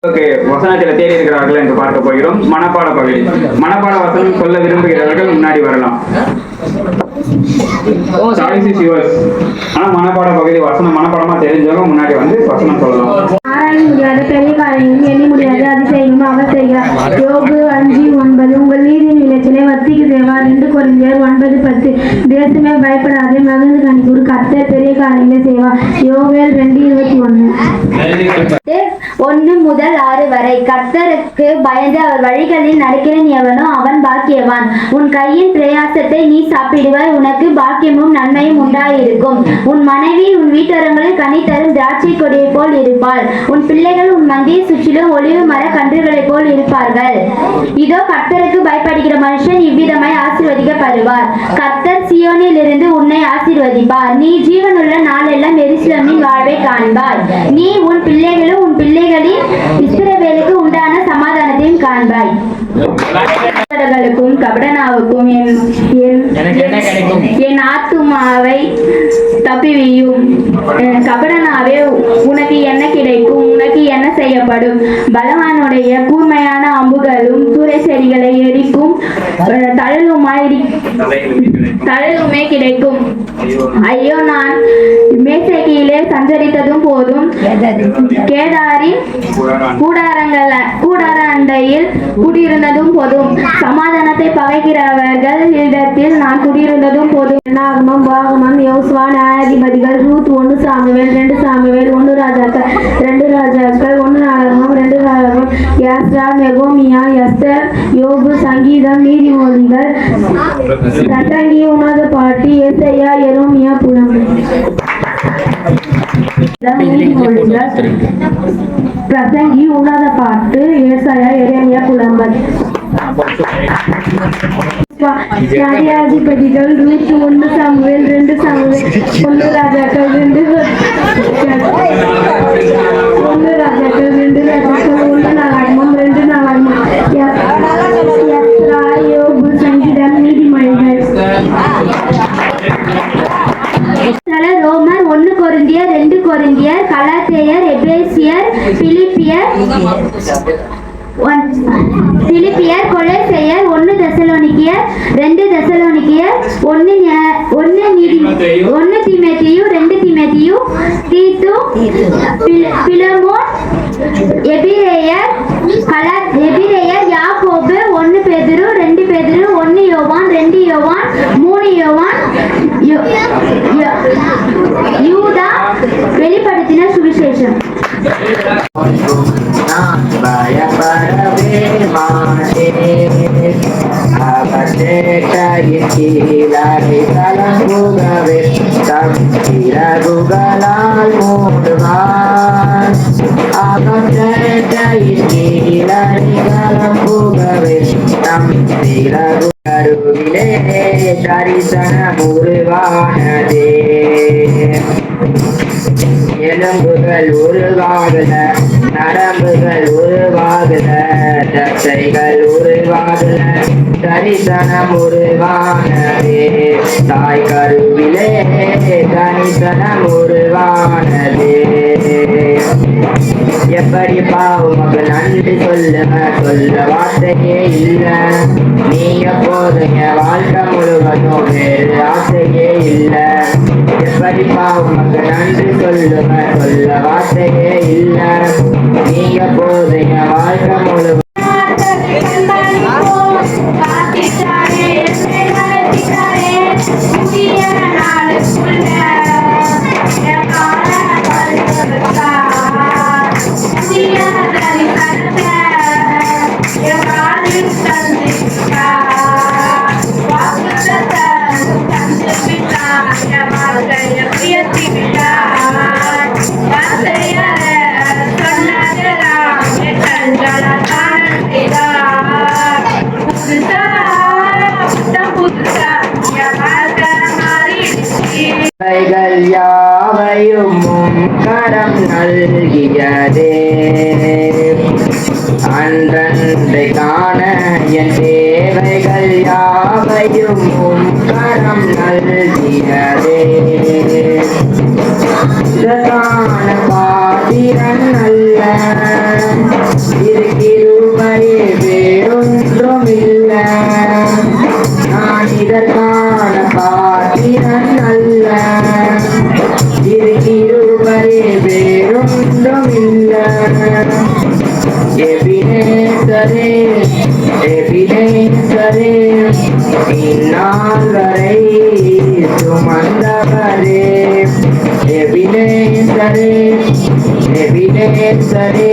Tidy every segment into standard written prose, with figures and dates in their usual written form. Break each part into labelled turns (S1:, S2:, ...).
S1: வசனத்தில் தேடி இருக்கிறார்கள் என்று பார்க்க போகிறோம். மனப்பாட பகுதி. மனப்பாட வசனம் சொல்ல விரும்புகிறவர்கள் முன்னாடி வரலாம். ஆனா மனப்பாட பகுதி வசனம் மனப்பாடமா தெரிஞ்சவங்க முன்னாடி வந்து வசனம் சொல்லலாம்.
S2: ஆராய முடியாத பெரிய காரியங்களும் எண்ணி முடியாத அதிசயங்களும் அவர் செய்கிறார். யோபு 5:9. உங்கள் நீதி நிலத்திலே வத்திக்கு தேவா. 2 கொரிந்தியர் 9:10. தேசமே பயப்படாதே, மகிழ்ந்து கணிக்கூர், கர்த்தர் பெரிய காரியங்களை செய்வார். யோவேல் 2:21.
S3: 1 முதல் 6 வரை. கர்த்தருக்கு பயந்து அவர் வழிகளில் நடக்கிறன் எவனோ அவன் பாக்கியவான். உன் கையின் பிரயாசத்தை நீ சாப்பிடுவாய், உனக்கு பாக்கியமும் நன்மையும் உண்டாயிருக்கும். உன் மனைவி உன் வீட்டரங்களில் கனி தரும் திராட்சை கொடியை போல் இருப்பாள். உன் பிள்ளைகள் உன் மந்தியை சுற்றிலும் ஒளிவு மர கன்றுகளைப் போல் இருப்பார்கள். இதோ கர்த்தருக்கு பயப்படுகிற மனுஷன் இவ்விதமாய் ஆசீர்வதிக்கப்படுவார். கர்த்தர் சீயோனில் இருந்து உன்னை ஆசீர்வதிப்பார். நீ ஜீவனுள்ள நாளெல்லாம் எருசலேமின் வாழ்வை காண்பாய். நீ உன் பிள்ளைகளும் உன் பிள்ளைகளின் இஸ்ரவேலுக்கு உண்டான சமாதானத்தையும் காண்பாய். கபடனாவுக்கும் என் ஆத்துமாவை தப்பிவியும். கபடனாவே, உனக்கு என்ன கிடைக்கும்? உனக்கு என்ன செய்யப்படும்? பலவானுடைய கூர்மையான அம்புகளும் தூரை செடிகளை எரிக்கும் தழலுமே கிடைக்கும். ஐயோ, நான் மேசேக்கியிலே சஞ்சரித்ததும் போதும், கேதாரின் கூடார அண்டையில் குடியிருந்ததும் போதும், சமாதானத்தை பகைக்கிறவர்கள் இடத்தில் நான் குடியிருந்ததும் போதும். நாகமம், வாகமம், யோசுவா, நியாயாதிபதிகள், ரூத், 1 சாமுவேல், 2 சாமுவேல், 1 ராஜாக்கள், 2 ராஜாக்கள், 1 நாளாகமம், 2 நாளாகமம், யாஸ்ரா, நெகோமியா, எஸ்தர், யோபு, சங்கீதம், நீதிமொழிகள், பிரசங்கி, உன்னத பாட்டு, ஏசாயா, எரேமியா, புலம்பல். பிரசங்கி, உன்னத பாட்டு, ஏசாயா, எரேமியா, புலம்பல். நியாயாதிபதிகள், ரூத், 1 சாமுவேல், 2 சாமுவேல், 1 ராஜாக்கள், 2 ராஜாக்கள், 1 நாளாகமம், 2 நாளாகமம், எஸ்ரா, யோபு, சங்கீதம், நீதிமொழிகள். ரோமர், 1 கொரிந்தியர், 2 கொரிந்தியர், கலாத்தியர், எபேசியர், பிலிப்பியர், கொலோசையர், 1 தெசலோனிக்கேயர், 2 தெசலோனிக்கேயர், 1 தீமோத்தேயு, 2 தீமோத்தேயு, தீத்து, பிலமோன், எபிரேயர், யாக்கோபு, 1 பேதுரு, 2 பேதுரு, 1 யோவான், 2 யோவான், 3 யோவான், யூதா, வெளிப்படுத்தின சுவிசேஷம்.
S4: எலும்புகள் உருவாகுத, நரம்புகள் உருவாகுத, தசைகள் உருவாகுத, தரிசனம் உருவானதே. தாய் கருவிலே தரிசனம் உருவானதே. எப்படி பாவமக்கு நன்றி சொல்ல வார்த்தையே இல்ல. நீங்க போதுங்க வாழ்க்கை முழுவதும் வேறு ஆசையே இல்ல. எப்படி பாவமக்கு நன்றி சொல்ல வார்த்தையே இல்ல. நீங்க போதுங்க வாழ்க்கை முழுவதும் யாவையும் கரம் நல்கியதே. அன்றன்றை காண என் தேவைகள் யாவையும் கரம் நல்கியதே. பாத்திரன் அல்ல எபினேசரே எபினேசரே இந்நாள் வரை சுமந்தவரே எபினேசரே எபினேசரே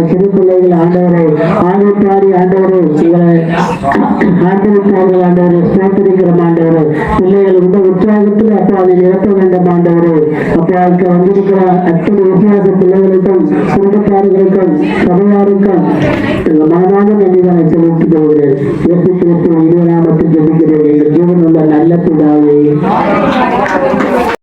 S5: சிறு பிள்ளைகள் ஆண்டவரை ஆணைத்தாடி ஆண்டவரை இவரை ஆண்டவர்கள் ஆண்டவரை ஸ்தோத்திரிக்கிறோம் ஆண்டவரை பிள்ளைகள் இந்த உற்சாகத்தில் அப்பா அதை நிரப்ப வேண்டும் ஆண்டவரை அப்பா அதுக்கு வந்திருக்கிற அத்தனை விசுவாச பிள்ளைகளுக்கும் குடும்பத்தார்களுக்கும் சபையாருக்கும் மனதாக நன்றிகளை